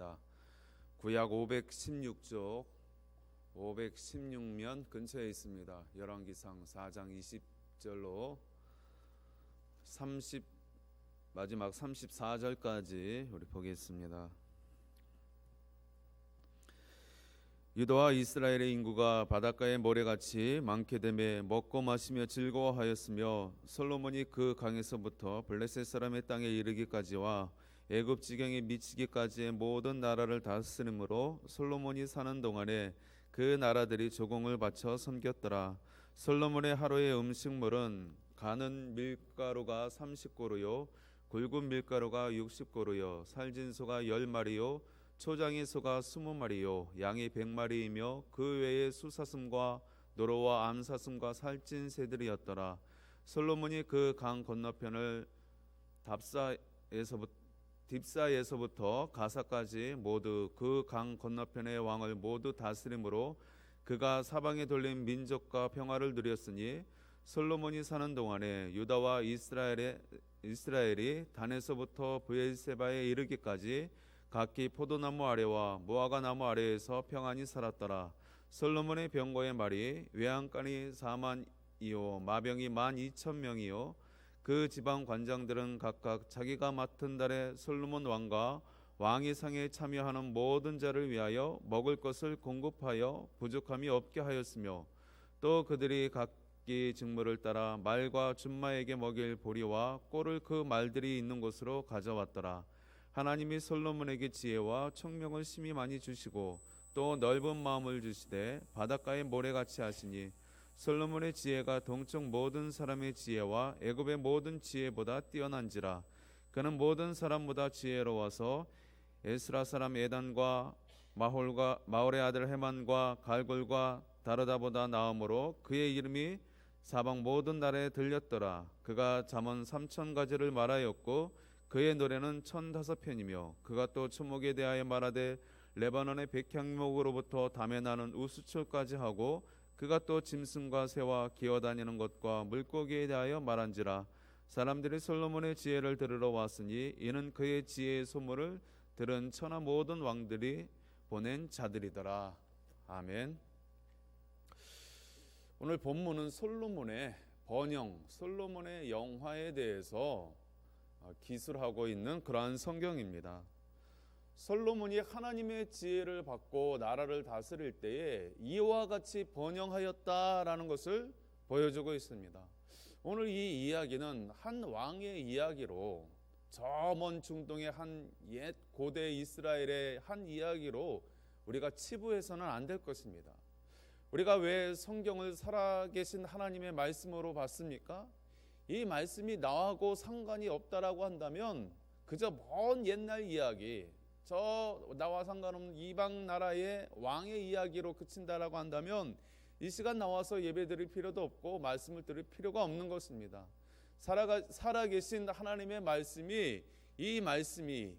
있습니다. 구약 516쪽 516면 근처에 있습니다. 열왕기상 4장 20절로 마지막 34절까지 우리 보겠습니다. 유다와 이스라엘의 인구가 바닷가의 모래같이 많게 되매 먹고 마시며 즐거워하였으며 솔로몬이 그 강에서부터 블레셋 사람의 땅에 이르기까지와 애굽 지경에 미치기까지의 모든 나라를 다스림으로 솔로몬이 사는 동안에 그 나라들이 조공을 바쳐 섬겼더라. 솔로몬의 하루의 음식물은 가는 밀가루가 30고루요 굵은 밀가루가 60고루요 살진 소가 10마리요 초장의 소가 20마리요 양이 100마리이며 그 외에 수사슴과 노루와 암사슴과 살찐 새들이었더라. 솔로몬이 그 강 건너편을 딥사에서부터 가사까지 모두 그 강 건너편의 왕을 모두 다스림으로 그가 사방에 돌린 민족과 평화를 누렸으니 솔로몬이 사는 동안에 유다와 이스라엘이 단에서부터 브엘세바에 이르기까지 각기 포도나무 아래와 무화과 나무 아래에서 평안히 살았더라. 솔로몬의 병거의 말이 외양간이 4만이요 마병이 12,000명이요 그 지방 관장들은 각각 자기가 맡은 달에 솔로몬 왕과 왕의 상에 참여하는 모든 자를 위하여 먹을 것을 공급하여 부족함이 없게 하였으며 또 그들이 각기 직무를 따라 말과 준마에게 먹일 보리와 꼴을 그 말들이 있는 곳으로 가져왔더라. 하나님이 솔로몬에게 지혜와 총명을 심히 많이 주시고 또 넓은 마음을 주시되 바닷가의 모래같이 하시니 솔로몬의 지혜가 동쪽 모든 사람의 지혜와 애굽의 모든 지혜보다 뛰어난지라. 그는 모든 사람보다 지혜로워서 에스라 사람 에단과 마홀의 아들 헤만과 갈골과 다르다보다 나음으로 그의 이름이 사방 모든 나라에 들렸더라. 그가 잠언 3,000가지를 말하였고 그의 노래는 1,005편이며 그가 또 초목에 대하여 말하되 레바논의 백향목으로부터 담에 나는 우수철까지 하고 그가 또 짐승과 새와 기어다니는 것과 물고기에 대하여 말한지라. 사람들이 솔로몬의 지혜를 들으러 왔으니 이는 그의 지혜의 소문을 들은 천하 모든 왕들이 보낸 자들이더라. 아멘. 오늘 본문은 솔로몬의 번영, 솔로몬의 영화에 대해서 기술하고 있는 그러한 성경입니다. 솔로몬이 하나님의 지혜를 받고 나라를 다스릴 때에 이와 같이 번영하였다라는 것을 보여주고 있습니다. 오늘 이 이야기는 한 왕의 이야기로 저 먼 중동의 한 옛 고대 이스라엘의 한 이야기로 우리가 치부해서는 안 될 것입니다. 우리가 왜 성경을 살아계신 하나님의 말씀으로 봤습니까? 이 말씀이 나하고 상관이 없다라고 한다면 그저 먼 옛날 이야기, 저 나와 상관없는 이방 나라의 왕의 이야기로 그친다라고 한다면 이 시간 나와서 예배 드릴 필요도 없고 말씀을 드릴 필요가 없는 것입니다. 살아계신 하나님의 말씀이, 이 말씀이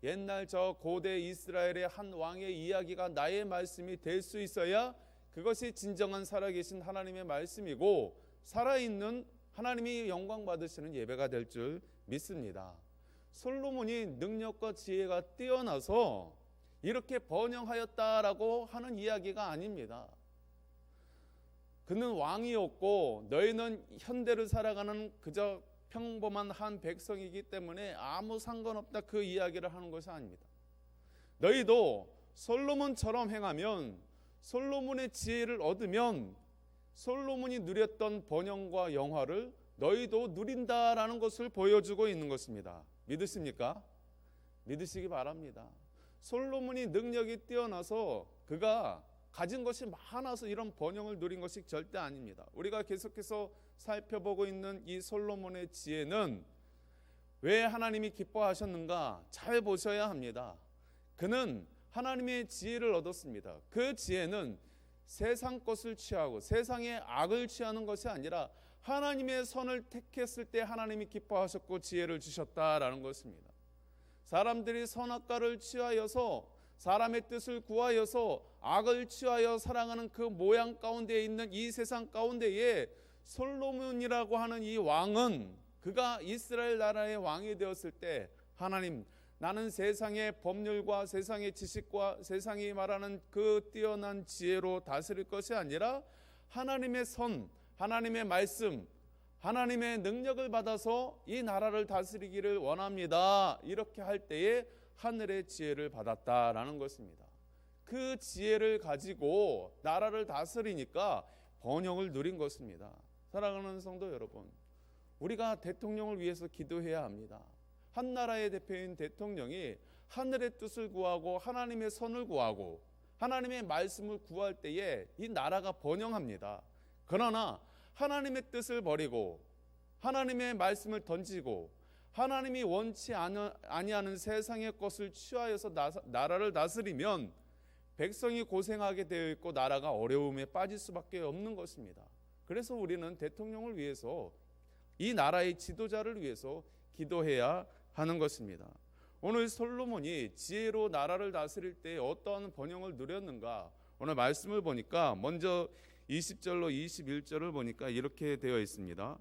옛날 저 고대 이스라엘의 한 왕의 이야기가 나의 말씀이 될 수 있어야 그것이 진정한 살아계신 하나님의 말씀이고 살아있는 하나님이 영광 받으시는 예배가 될 줄 믿습니다. 솔로몬이 능력과 지혜가 뛰어나서 이렇게 번영하였다라고 하는 이야기가 아닙니다. 그는 왕이었고 너희는 현대를 살아가는 그저 평범한 한 백성이기 때문에 아무 상관없다, 그 이야기를 하는 것이 아닙니다. 너희도 솔로몬처럼 행하면, 솔로몬의 지혜를 얻으면 솔로몬이 누렸던 번영과 영화를 너희도 누린다라는 것을 보여주고 있는 것입니다. 믿으십니까? 믿으시기 바랍니다. 솔로몬이 능력이 뛰어나서 그가 가진 것이 많아서 이런 번영을 누린 것이 절대 아닙니다. 우리가 계속해서 살펴보고 있는 이 솔로몬의 지혜는 왜 하나님이 기뻐하셨는가 잘 보셔야 합니다. 그는 하나님의 지혜를 얻었습니다. 그 지혜는 세상 것을 취하고 세상의 악을 취하는 것이 아니라 하나님의 선을 택했을 때 하나님이 기뻐하셨고 지혜를 주셨다라는 것입니다. 사람들이 선악과를 취하여서 사람의 뜻을 구하여서 악을 취하여 사랑하는 그 모양 가운데 있는 이 세상 가운데에 솔로몬이라고 하는 이 왕은, 그가 이스라엘 나라의 왕이 되었을 때 하나님, 나는 세상의 법률과 세상의 지식과 세상이 말하는 그 뛰어난 지혜로 다스릴 것이 아니라 하나님의 선, 하나님의 말씀, 하나님의 능력을 받아서 이 나라를 다스리기를 원합니다. 이렇게 할 때에 하늘의 지혜를 받았다라는 것입니다. 그 지혜를 가지고 나라를 다스리니까 번영을 누린 것입니다. 사랑하는 성도 여러분, 우리가 대통령을 위해서 기도해야 합니다. 한 나라의 대표인 대통령이 하늘의 뜻을 구하고 하나님의 선을 구하고 하나님의 말씀을 구할 때에 이 나라가 번영합니다. 그러나 하나님의 뜻을 버리고 하나님의 말씀을 던지고 하나님이 원치 아니하는 세상의 것을 취하여서 나라를 다스리면 백성이 고생하게 되어 있고 나라가 어려움에 빠질 수밖에 없는 것입니다. 그래서 우리는 대통령을 위해서 이 나라의 지도자를 위해서 기도해야 하는 것입니다. 오늘 솔로몬이 지혜로 나라를 다스릴 때 어떠한 번영을 누렸는가? 오늘 말씀을 보니까 먼저 20절로 21절을 보니까 이렇게 되어 있습니다.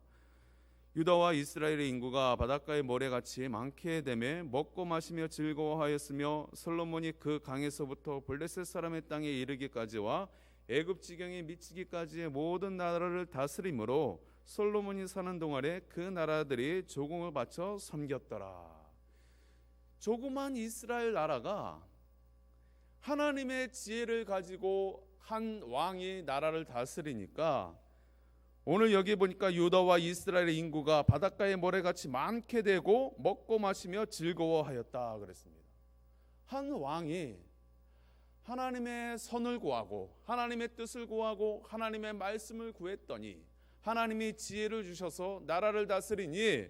유다와 이스라엘의 인구가 바닷가의 모래같이 많게 되매 먹고 마시며 즐거워하였으며 솔로몬이 그 강에서부터 블레셋 사람의 땅에 이르기까지와 애굽 지경에 미치기까지의 모든 나라를 다스림으로 솔로몬이 사는 동안에 그 나라들이 조공을 바쳐 섬겼더라. 조그만 이스라엘 나라가 하나님의 지혜를 가지고 한 왕이 나라를 다스리니까 오늘 여기 보니까 유다와 이스라엘의 인구가 바닷가의 모래같이 많게 되고 먹고 마시며 즐거워하였다 그랬습니다. 한 왕이 하나님의 선을 구하고 하나님의 뜻을 구하고 하나님의 말씀을 구했더니 하나님이 지혜를 주셔서 나라를 다스리니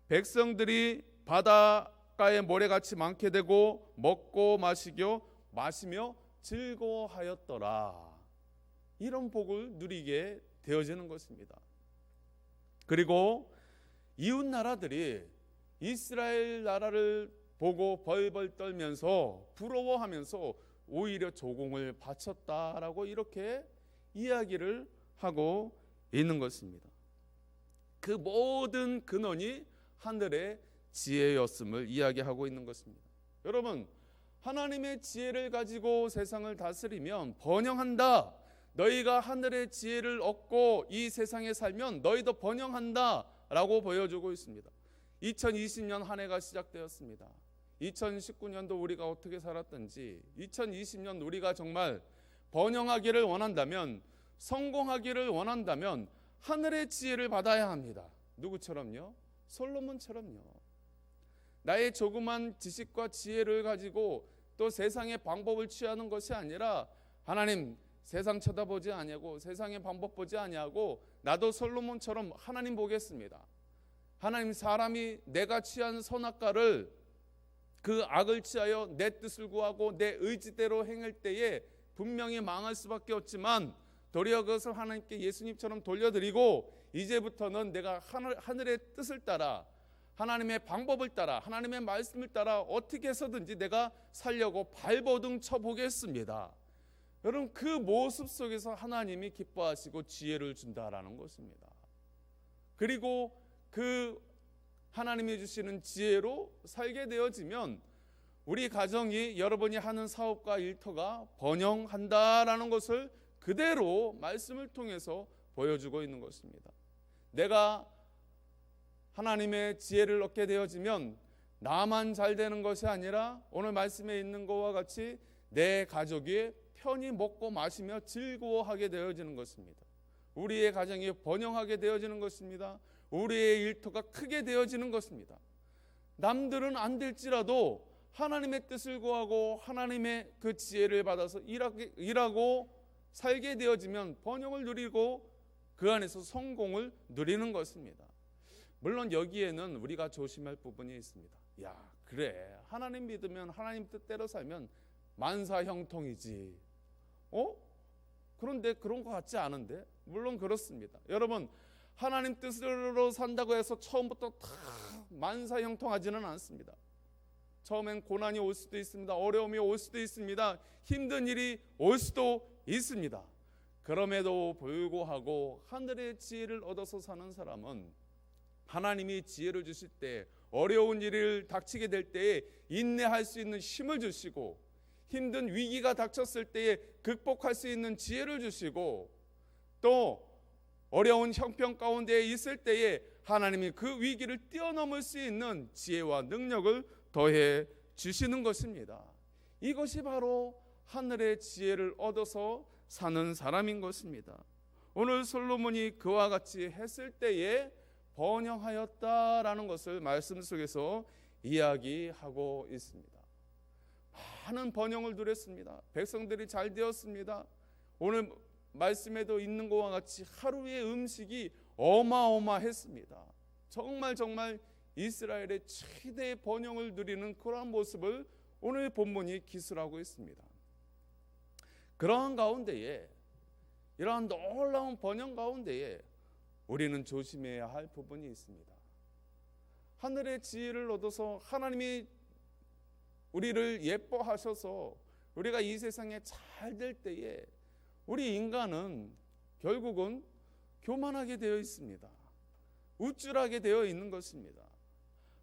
백성들이 바닷가의 모래같이 많게 되고 먹고 마시며 즐거워하였더라. 이런 복을 누리게 되어지는 것입니다. 그리고 이웃 나라들이 이스라엘 나라를 보고 벌벌 떨면서 부러워하면서 오히려 조공을 바쳤다라고 이렇게 이야기를 하고 있는 것입니다. 그 모든 근원이 하늘의 지혜였음을 이야기하고 있는 것입니다. 여러분, 하나님의 지혜를 가지고 세상을 다스리면 번영한다. 너희가 하늘의 지혜를 얻고 이 세상에 살면 너희도 번영한다 라고 보여주고 있습니다. 2020년 한 해가 시작되었습니다. 2019년도 우리가 어떻게 살았던지 2020년 우리가 정말 번영하기를 원한다면, 성공하기를 원한다면 하늘의 지혜를 받아야 합니다. 누구처럼요? 솔로몬처럼요. 나의 조그만 지식과 지혜를 가지고 또 세상의 방법을 취하는 것이 아니라 하나님, 세상 쳐다보지 아니하고 세상의 방법 보지 아니하고 나도 솔로몬처럼 하나님 보겠습니다. 하나님, 사람이 내가 취한 선악과를 그 악을 취하여 내 뜻을 구하고 내 의지대로 행할 때에 분명히 망할 수밖에 없지만 도리어 그것을 하나님께 예수님처럼 돌려드리고 이제부터는 내가 하늘의 뜻을 따라 하나님의 방법을 따라 하나님의 말씀을 따라 어떻게 해서든지 내가 살려고 발버둥 쳐보겠습니다. 여러분, 그 모습 속에서 하나님이 기뻐하시고 지혜를 준다라는 것입니다. 그리고 그 하나님이 주시는 지혜로 살게 되어지면 우리 가정이, 여러분이 하는 사업과 일터가 번영한다라는 것을 그대로 말씀을 통해서 보여주고 있는 것입니다. 내가 하나님의 지혜를 얻게 되어지면 나만 잘 되는 것이 아니라 오늘 말씀에 있는 것과 같이 내 가족이 편히 먹고 마시며 즐거워하게 되어지는 것입니다. 우리의 가정이 번영하게 되어지는 것입니다. 우리의 일터가 크게 되어지는 것입니다. 남들은 안 될지라도 하나님의 뜻을 구하고 하나님의 그 지혜를 받아서 일하고 살게 되어지면 번영을 누리고 그 안에서 성공을 누리는 것입니다. 물론 여기에는 우리가 조심할 부분이 있습니다. 야, 그래, 하나님 믿으면 하나님 뜻대로 살면 만사형통이지. 그런데 그런 것 같지 않은데? 물론 그렇습니다. 여러분, 하나님 뜻으로 산다고 해서 처음부터 다 만사형통하지는 않습니다. 처음엔 고난이 올 수도 있습니다. 어려움이 올 수도 있습니다. 힘든 일이 올 수도 있습니다. 그럼에도 불구하고 하늘의 지혜를 얻어서 사는 사람은 하나님이 지혜를 주실 때 어려운 일을 닥치게 될 때에 인내할 수 있는 힘을 주시고, 힘든 위기가 닥쳤을 때에 극복할 수 있는 지혜를 주시고, 또 어려운 형편 가운데 있을 때에 하나님이 그 위기를 뛰어넘을 수 있는 지혜와 능력을 더해 주시는 것입니다. 이것이 바로 하늘의 지혜를 얻어서 사는 사람인 것입니다. 오늘 솔로몬이 그와 같이 했을 때에 번영하였다라는 것을 말씀 속에서 이야기하고 있습니다. 많은 번영을 누렸습니다. 백성들이 잘 되었습니다. 오늘 말씀에도 있는 것과 같이 하루의 음식이 어마어마했습니다. 정말 이스라엘의 최대 번영을 누리는 그러한 모습을 오늘 본문이 기술하고 있습니다. 그러한 가운데에, 이러한 놀라운 번영 가운데에 우리는 조심해야 할 부분이 있습니다. 하늘의 지혜를 얻어서 하나님이 우리를 예뻐하셔서 우리가 이 세상에 잘 될 때에 우리 인간은 결국은 교만하게 되어 있습니다. 우쭐하게 되어 있는 것입니다.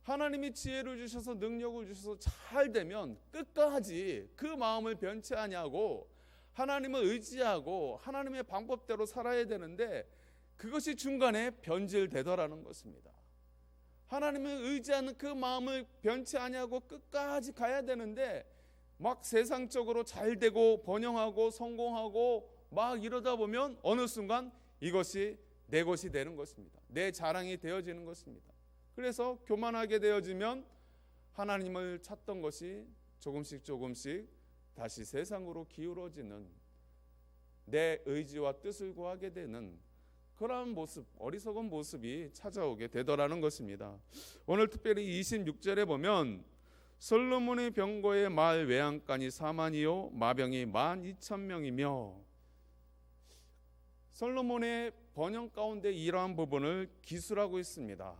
하나님이 지혜를 주셔서 능력을 주셔서 잘 되면 끝까지 그 마음을 변치 아니하고 하나님을 의지하고 하나님의 방법대로 살아야 되는데, 그것이 중간에 변질되더라는 것입니다. 하나님을 의지하는 그 마음을 변치 아니하고 끝까지 가야 되는데, 막 세상적으로 잘 되고 번영하고 성공하고 막 이러다 보면 어느 순간 이것이 내 것이 되는 것입니다. 내 자랑이 되어지는 것입니다. 그래서 교만하게 되어지면 하나님을 찾던 것이 조금씩 다시 세상으로 기울어지는, 내 의지와 뜻을 구하게 되는 그러한 모습, 어리석은 모습이 찾아오게 되더라는 것입니다. 오늘 특별히 26절에 보면 솔로몬의 병거의 말 외양간이 4만이요 마병이 12,000명이며, 솔로몬의 번영 가운데 이러한 부분을 기술하고 있습니다.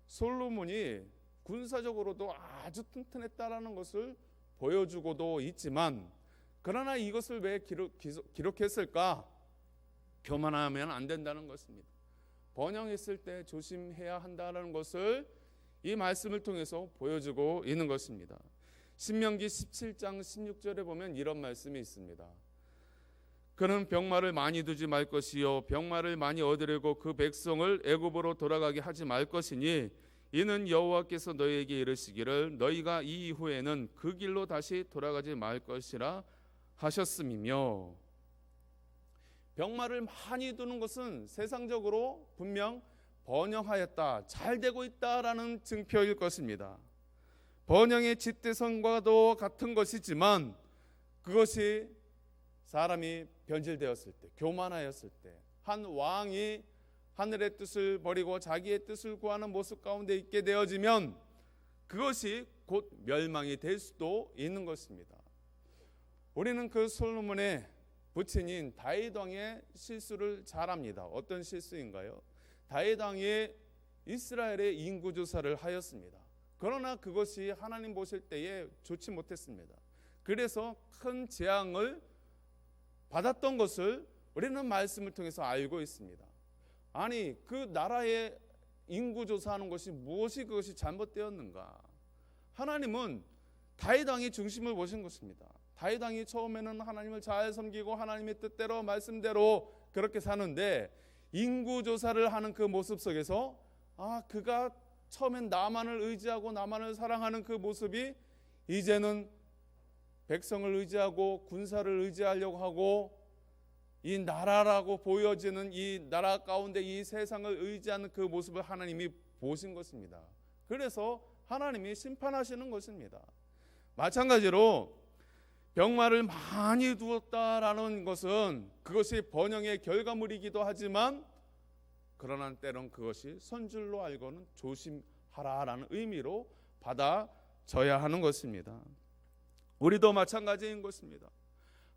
솔로몬이 군사적으로도 아주 튼튼했다라는 것을 보여주고도 있지만, 그러나 이것을 왜 기록했을까? 교만하면 안 된다는 것입니다. 번영했을 때 조심해야 한다는 것을 이 말씀을 통해서 보여주고 있는 것입니다. 신명기 17장 16절에 보면 이런 말씀이 있습니다. 그는 병마를 많이 두지 말 것이요 병마를 많이 얻으려고 그 백성을 애굽으로 돌아가게 하지 말 것이니, 이는 여호와께서 너희에게 이르시기를 너희가 이 이후에는 그 길로 다시 돌아가지 말 것이라 하셨음이며, 병마를 많이 두는 것은 세상적으로 분명 번영하였다, 잘 되고 있다라는 증표일 것입니다. 번영의 짙대성과도 같은 것이지만, 그것이 사람이 변질되었을 때, 교만하였을 때, 한 왕이 하늘의 뜻을 버리고 자기의 뜻을 구하는 모습 가운데 있게 되어지면 그것이 곧 멸망이 될 수도 있는 것입니다. 우리는 그 솔로몬의 부친인 다윗 왕의 실수를 잘 압니다. 어떤 실수인가요? 다윗 왕이 이스라엘의 인구 조사를 하였습니다. 그러나 그것이 하나님 보실 때에 좋지 못했습니다. 그래서 큰 재앙을 받았던 것을 우리는 말씀을 통해서 알고 있습니다. 아니, 그 나라의 인구 조사하는 것이 무엇이 그것이 잘못되었는가? 하나님은 다윗 왕이 중심을 보신 것입니다. 다윗 왕이 처음에는 하나님을 잘 섬기고 하나님의 뜻대로 말씀대로 그렇게 사는데, 인구 조사를 하는 그 모습 속에서 그가 처음엔 나만을 의지하고 나만을 사랑하는 그 모습이 이제는 백성을 의지하고 군사를 의지하려고 하고, 이 나라라고 보여지는 이 나라 가운데 이 세상을 의지하는 그 모습을 하나님이 보신 것입니다. 그래서 하나님이 심판하시는 것입니다. 마찬가지로 병마를 많이 두었다라는 것은 그것이 번영의 결과물이기도 하지만, 그러나 때론 그것이 선줄로 알고는 조심하라라는 의미로 받아져야 하는 것입니다. 우리도 마찬가지인 것입니다.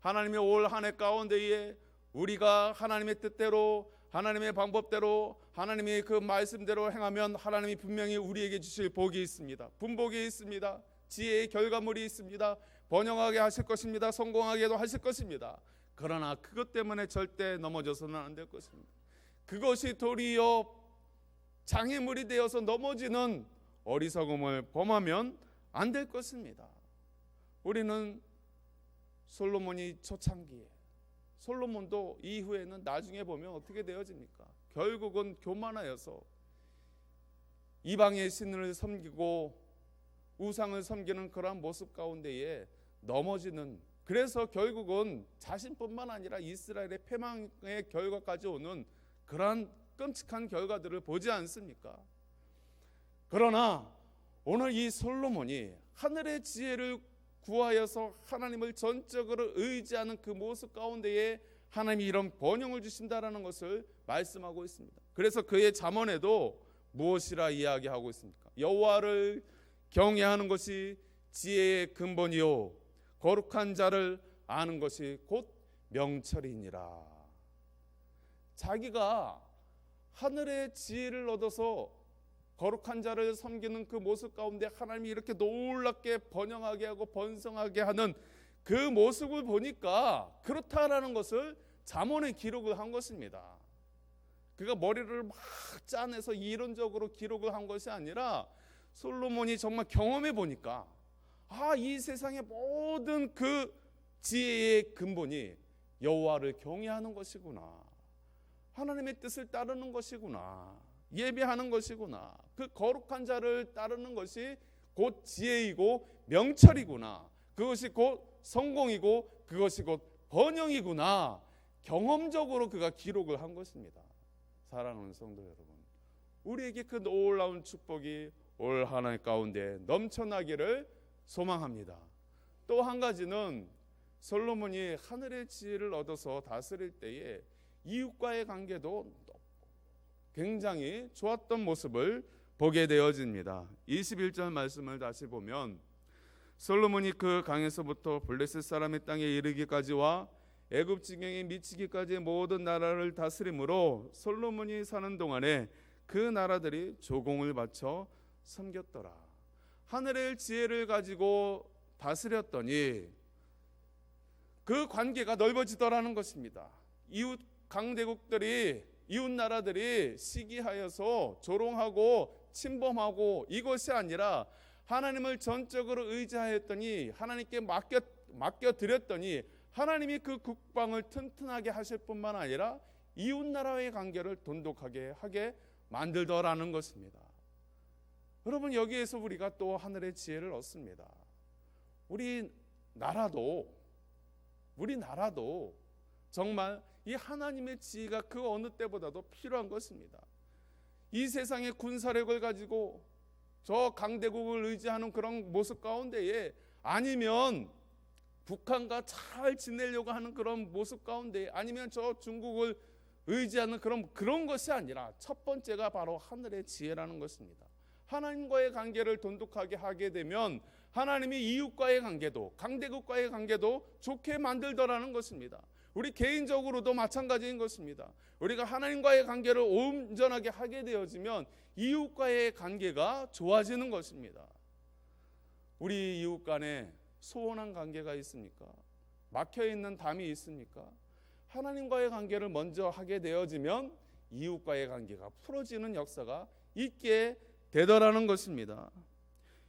하나님의 올 한 해 가운데에 우리가 하나님의 뜻대로, 하나님의 방법대로, 하나님의 그 말씀대로 행하면 하나님이 분명히 우리에게 주실 복이 있습니다. 분복이 있습니다. 지혜의 결과물이 있습니다. 번영하게 하실 것입니다. 성공하게도 하실 것입니다. 그러나 그것 때문에 절대 넘어져서는 안 될 것입니다. 그것이 도리어 장애물이 되어서 넘어지는 어리석음을 범하면 안 될 것입니다. 우리는 솔로몬이 초창기에, 솔로몬도 이후에는 나중에 보면 어떻게 되어집니까? 결국은 교만하여서 이방의 신을 섬기고 우상을 섬기는 그러한 모습 가운데에 넘어지는, 그래서 결국은 자신뿐만 아니라 이스라엘의 패망의 결과까지 오는 그러한 끔찍한 결과들을 보지 않습니까? 그러나 오늘 이 솔로몬이 하늘의 지혜를 구하여서 하나님을 전적으로 의지하는 그 모습 가운데에 하나님이 이런 번영을 주신다라는 것을 말씀하고 있습니다. 그래서 그의 잠언에도 무엇이라 이야기하고 있습니까? 여호와를 경외하는 것이 지혜의 근본이요 거룩한 자를 아는 것이 곧 명철이니라. 자기가 하늘의 지혜를 얻어서 거룩한 자를 섬기는 그 모습 가운데 하나님이 이렇게 놀랍게 번영하게 하고 번성하게 하는 그 모습을 보니까 그렇다라는 것을 잠언에 기록을 한 것입니다. 그가 머리를 막 짜내서 이론적으로 기록을 한 것이 아니라 솔로몬이 정말 경험해 보니까 이 세상의 모든 그 지혜의 근본이 여호와를 경외하는 것이구나, 하나님의 뜻을 따르는 것이구나, 예배하는 것이구나, 그 거룩한 자를 따르는 것이 곧 지혜이고 명철이구나, 그것이 곧 성공이고 그것이 곧 번영이구나, 경험적으로 그가 기록을 한 것입니다. 사랑하는 성도 여러분, 우리에게 그 놀라운 축복이 올 한 해 가운데 넘쳐나기를 소망합니다. 또 한 가지는 솔로몬이 하늘의 지혜를 얻어서 다스릴 때에 이웃과의 관계도 굉장히 좋았던 모습을 보게 되어집니다. 21절 말씀을 다시 보면 솔로몬이 그 강에서부터 블레셋 사람의 땅에 이르기까지와 애굽 지경에 미치기까지의 모든 나라를 다스림으로 솔로몬이 사는 동안에 그 나라들이 조공을 바쳐 섬겼더라. 하늘의 지혜를 가지고 다스렸더니 그 관계가 넓어지더라는 것입니다. 이웃 강대국들이, 이웃 나라들이 시기하여서 조롱하고 침범하고 이것이 아니라 하나님을 전적으로 의지하였더니, 하나님께 맡겨드렸더니 하나님이 그 국방을 튼튼하게 하실 뿐만 아니라 이웃 나라의 관계를 돈독하게 하게 만들더라는 것입니다. 여러분, 여기에서 우리가 또 하늘의 지혜를 얻습니다. 우리나라도 정말 이 하나님의 지혜가 그 어느 때보다도 필요한 것입니다. 이 세상의 군사력을 가지고 저 강대국을 의지하는 그런 모습 가운데에, 아니면 북한과 잘 지내려고 하는 그런 모습 가운데, 아니면 저 중국을 의지하는 그런 것이 아니라 첫 번째가 바로 하늘의 지혜라는 것입니다. 하나님과의 관계를 돈독하게 하게 되면 하나님이 이웃과의 관계도, 강대국과의 관계도 좋게 만들더라는 것입니다. 우리 개인적으로도 마찬가지인 것입니다. 우리가 하나님과의 관계를 온전하게 하게 되어지면 이웃과의 관계가 좋아지는 것입니다. 우리 이웃 간에 소원한 관계가 있습니까? 막혀있는 담이 있습니까? 하나님과의 관계를 먼저 하게 되어지면 이웃과의 관계가 풀어지는 역사가 있게 되더라는 것입니다.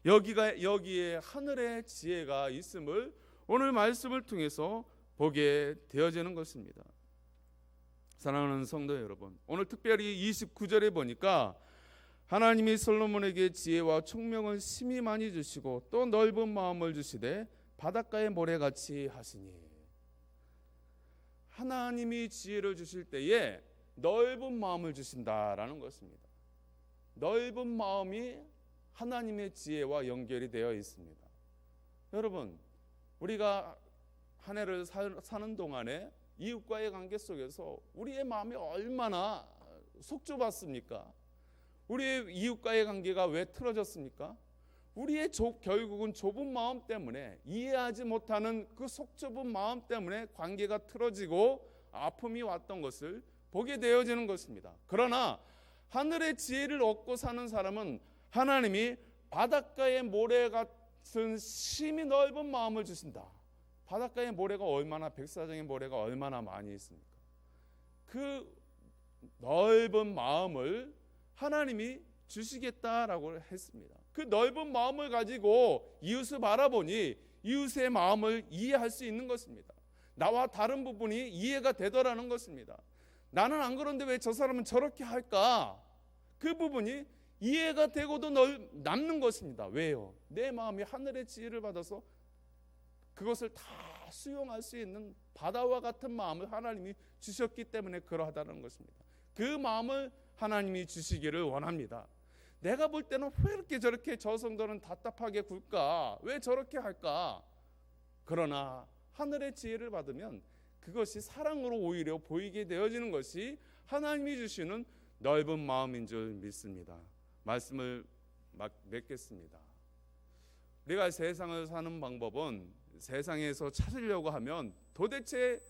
여기에 하늘의 지혜가 있음을 오늘 말씀을 통해서 보게 되어지는 것입니다. 사랑하는 성도 여러분, 오늘 특별히 29절에 보니까 하나님이 솔로몬에게 지혜와 총명을 심히 많이 주시고 또 넓은 마음을 주시되 바닷가의 모래같이 하시니, 하나님이 지혜를 주실 때에 넓은 마음을 주신다라는 것입니다. 넓은 마음이 하나님의 지혜와 연결이 되어 있습니다. 여러분, 우리가 한 해를 사는 동안에 이웃과의 관계 속에서 우리의 마음이 얼마나 속 좁았습니까? 우리의 이웃과의 관계가 왜 틀어졌습니까? 우리의 결국은 좁은 마음 때문에, 이해하지 못하는 그 속 좁은 마음 때문에 관계가 틀어지고 아픔이 왔던 것을 보게 되어지는 것입니다. 그러나 하늘의 지혜를 얻고 사는 사람은 하나님이 바닷가의 모래 같은 심히 넓은 마음을 주신다. 바닷가의 모래가 얼마나, 백사장의 모래가 얼마나 많이 있습니까? 그 넓은 마음을 하나님이 주시겠다라고 했습니다. 그 넓은 마음을 가지고 이웃을 바라보니 이웃의 마음을 이해할 수 있는 것입니다. 나와 다른 부분이 이해가 되더라는 것입니다. 나는 안 그런데 왜 저 사람은 저렇게 할까? 그 부분이 이해가 되고도 남는 것입니다. 왜요? 내 마음이 하늘의 지혜를 받아서 그것을 다 수용할 수 있는 바다와 같은 마음을 하나님이 주셨기 때문에 그러하다는 것입니다. 그 마음을 하나님이 주시기를 원합니다. 내가 볼 때는 왜 이렇게 저렇게 저 성도는 답답하게 굴까? 왜 저렇게 할까? 그러나 하늘의 지혜를 받으면 그것이 사랑으로 오히려 보이게 되어지는 것이 하나님이 주시는 넓은 마음인 줄 믿습니다. 말씀을 맺겠습니다. 우리가 세상을 사는 방법은 세상에서 찾으려고 하면 도대체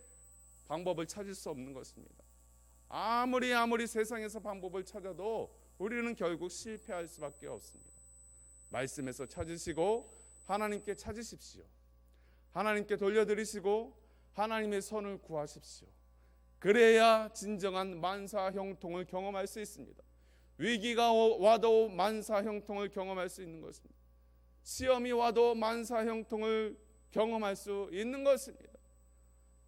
방법을 찾을 수 없는 것입니다. 아무리 세상에서 방법을 찾아도 우리는 결국 실패할 수밖에 없습니다. 말씀에서 찾으시고 하나님께 찾으십시오. 하나님께 돌려드리시고 하나님의 선을 구하십시오. 그래야 진정한 만사형통을 경험할 수 있습니다. 위기가 와도 만사형통을 경험할 수 있는 것입니다. 시험이 와도 만사형통을 경험할 수 있는 것입니다.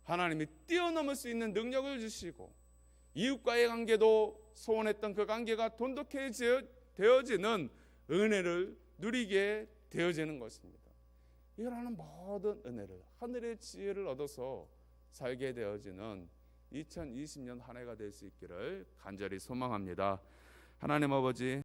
하나님이 뛰어넘을 수 있는 능력을 주시고 이웃과의 관계도 소원했던 그 관계가 돈독해지는 은혜를 누리게 되어지는 것입니다. 이러한 모든 은혜를 하늘의 지혜를 얻어서 살게 되어지는 2020년 한 해가 될 수 있기를 간절히 소망합니다. 하나님 아버지,